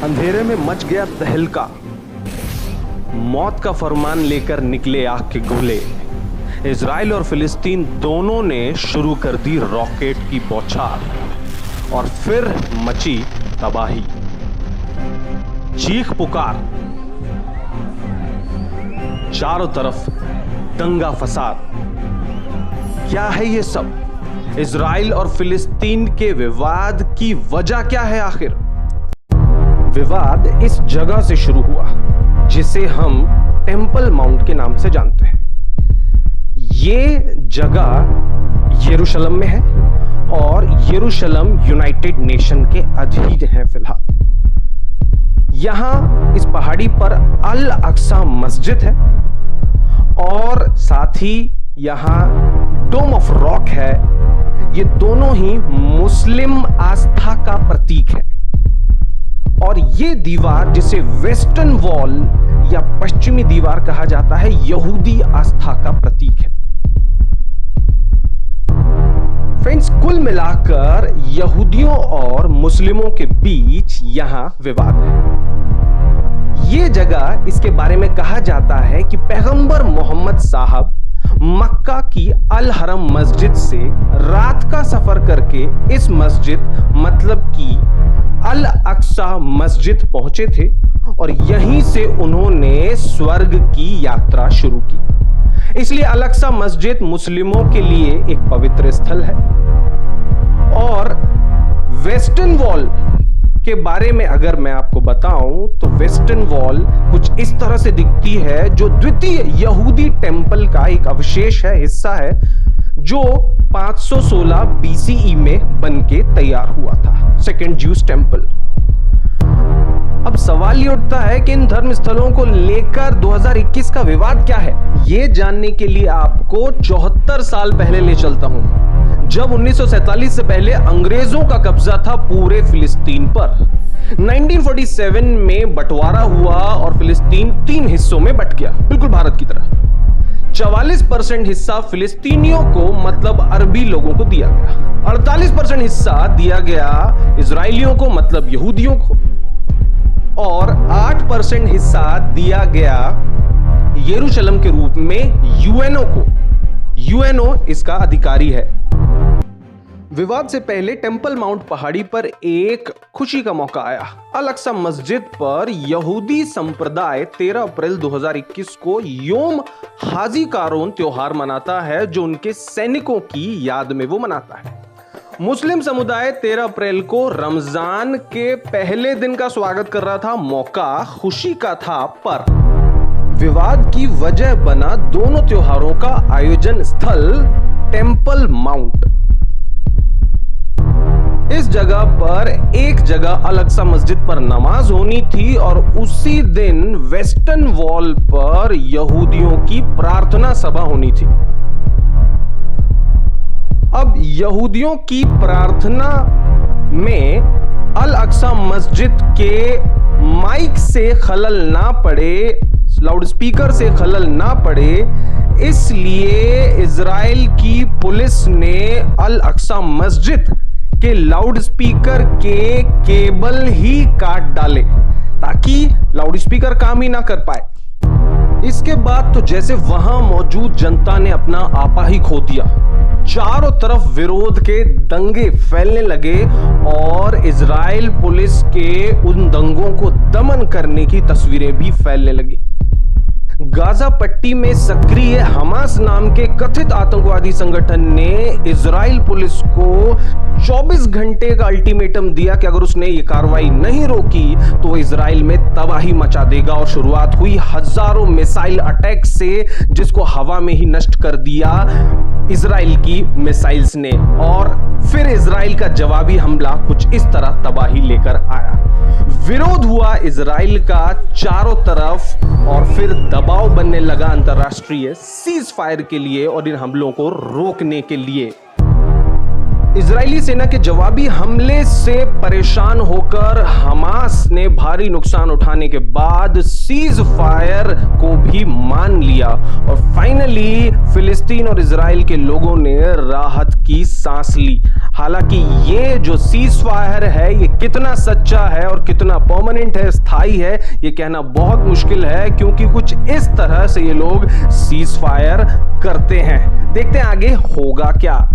अंधेरे में मच गया तहलका। मौत का फरमान लेकर निकले आग के गोले। इजराइल और फिलिस्तीन दोनों ने शुरू कर दी रॉकेट की बौछार और फिर मची तबाही। चीख पुकार, चारों तरफ दंगा फसाद। क्या है ये सब? इजराइल और फिलिस्तीन के विवाद की वजह क्या है आखिर? विवाद इस जगह से शुरू हुआ जिसे हम टेंपल माउंट के नाम से जानते हैं। ये जगह यरूशलेम में है और यरूशलेम यूनाइटेड नेशन के अधीन है फिलहाल। यहां इस पहाड़ी पर अल अक्सा मस्जिद है और साथ ही यहां डोम ऑफ रॉक है। ये दोनों ही मुस्लिम आस्था का प्रतीक है और ये दीवार जिसे वेस्टर्न वॉल या पश्चिमी दीवार कहा जाता है, यहूदी आस्था का प्रतीक है। फ्रेंड्स, कुल मिलाकर यहूदियों और मुस्लिमों के बीच यहां विवाद है। ये जगह, इसके बारे में कहा जाता है कि पैगंबर मोहम्मद साहब मक्का की अल हरम मस्जिद से रात का सफर करके इस मस्जिद मतलब कि अल अक्सा मस्जिद पहुंचे थे और यहीं से उन्होंने स्वर्ग की यात्रा शुरू की। इसलिए अल अक्सा मस्जिद मुस्लिमों के लिए एक पवित्र स्थल है। और वेस्टर्न वॉल के बारे में अगर मैं आपको बताऊं तो वेस्टर्न वॉल कुछ इस तरह से दिखती है, जो द्वितीय यहूदी टेंपल का एक अवशेष है, हिस्सा है, जो 516 बीसीई में बनके तैयार हुआ था, सेकेंड ज्यूस टेंपल। अब सवाल ये उठता है कि इन धर्म स्थलों को लेकर 2021 का विवाद क्या है। ये जानने के लिए आपको 74 साल पहले ले चलता हूं, जब 1947 से पहले अंग्रेजों का कब्जा था पूरे फिलिस्तीन पर। 1947 में बंटवारा हुआ और फिलिस्तीन 3 हिस्सों में बंट गया, बिल्कुल भारत की तरह। 44% हिस्सा फिलिस्तीनियों को मतलब अरबी लोगों को दिया गया, 48% हिस्सा दिया गया इजरायलियों को मतलब यहूदियों को, और 8% हिस्सा दिया गया यरूशलेम के रूप में यूएनओ को। यूएनओ इसका अधिकारी है। विवाद से पहले टेंपल माउंट पहाड़ी पर एक खुशी का मौका आया। अल अक्सा मस्जिद पर यहूदी संप्रदाय 13 अप्रैल 2021 को योम हाजी कारोन त्योहार मनाता है, जो उनके सैनिकों की याद में वो मनाता है। मुस्लिम समुदाय 13 अप्रैल को रमजान के पहले दिन का स्वागत कर रहा था। मौका खुशी का था, पर विवाद की वजह बना दोनों त्योहारों का आयोजन स्थल टेंपल माउंट। इस जगह पर एक जगह अल अक्सा मस्जिद पर नमाज होनी थी और उसी दिन वेस्टर्न वॉल पर यहूदियों की प्रार्थना सभा होनी थी। अब यहूदियों की प्रार्थना में अल अक्सा मस्जिद के माइक से खलल ना पड़े, लाउडस्पीकर से खलल ना पड़े, इसलिए इजराइल की पुलिस ने अल अक्सा मस्जिद के लाउडस्पीकर के केबल ही काट डाले ताकि लाउडस्पीकर काम ही ना कर पाए। इसके बाद तो जैसे वहां मौजूद जनता ने अपना आपा ही खो दिया। चारों तरफ विरोध के दंगे फैलने लगे और इजराइल पुलिस के उन दंगों को दमन करने की तस्वीरें भी फैलने लगी। गाजा पट्टी में सक्रिय हमास नाम के कथित आतंकवादी संगठन ने इजराइल पुलिस को 24 घंटे का अल्टीमेटम दिया कि अगर उसने ये कार्रवाई नहीं रोकी तो वो इजराइल में तबाही मचा देगा। और शुरुआत हुई हजारों मिसाइल अटैक से, जिसको हवा में ही नष्ट कर दिया इजराइल की मिसाइल्स ने। और फिर इजराइल का जवाबी हमला कुछ इस तरह तबाही लेकर आया। विरोध हुआ इजराइल का चारों तरफ और फिर दबाव बनने लगा अंतरराष्ट्रीय सीज फायर के लिए और इन हमलों को रोकने के लिए। इजरायली सेना के जवाबी हमले से परेशान होकर हमास ने भारी नुकसान उठाने के बाद सीज फायर को भी मान लिया और फाइनली फिलिस्तीन और इजराइल के लोगों ने राहत की सांस ली। हालांकि ये जो सीज फायर है ये कितना सच्चा है और कितना परमानेंट है, स्थायी है, ये कहना बहुत मुश्किल है, क्योंकि कुछ इस तरह से ये लोग सीज फायर करते हैं। देखते हैं आगे होगा क्या।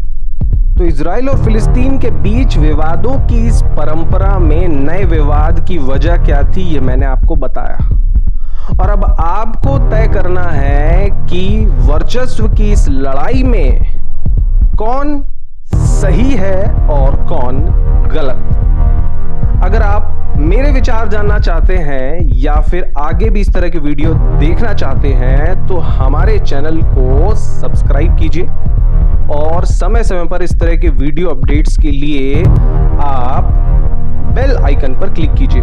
तो इजराइल और फिलिस्तीन के बीच विवादों की इस परंपरा में नए विवाद की वजह क्या थी, ये मैंने आपको बताया। और अब आपको तय करना है कि वर्चस्व की इस लड़ाई में कौन सही है और कौन गलत। अगर आप मेरे विचार जानना चाहते हैं या फिर आगे भी इस तरह के वीडियो देखना चाहते हैं तो हमारे चैनल को सब्सक्राइब कीजिए और समय समय पर इस तरह के वीडियो अपडेट्स के लिए आप बेल आइकन पर क्लिक कीजिए।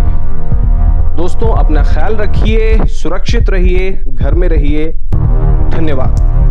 दोस्तों, अपना ख्याल रखिए, सुरक्षित रहिए, घर में रहिए। धन्यवाद।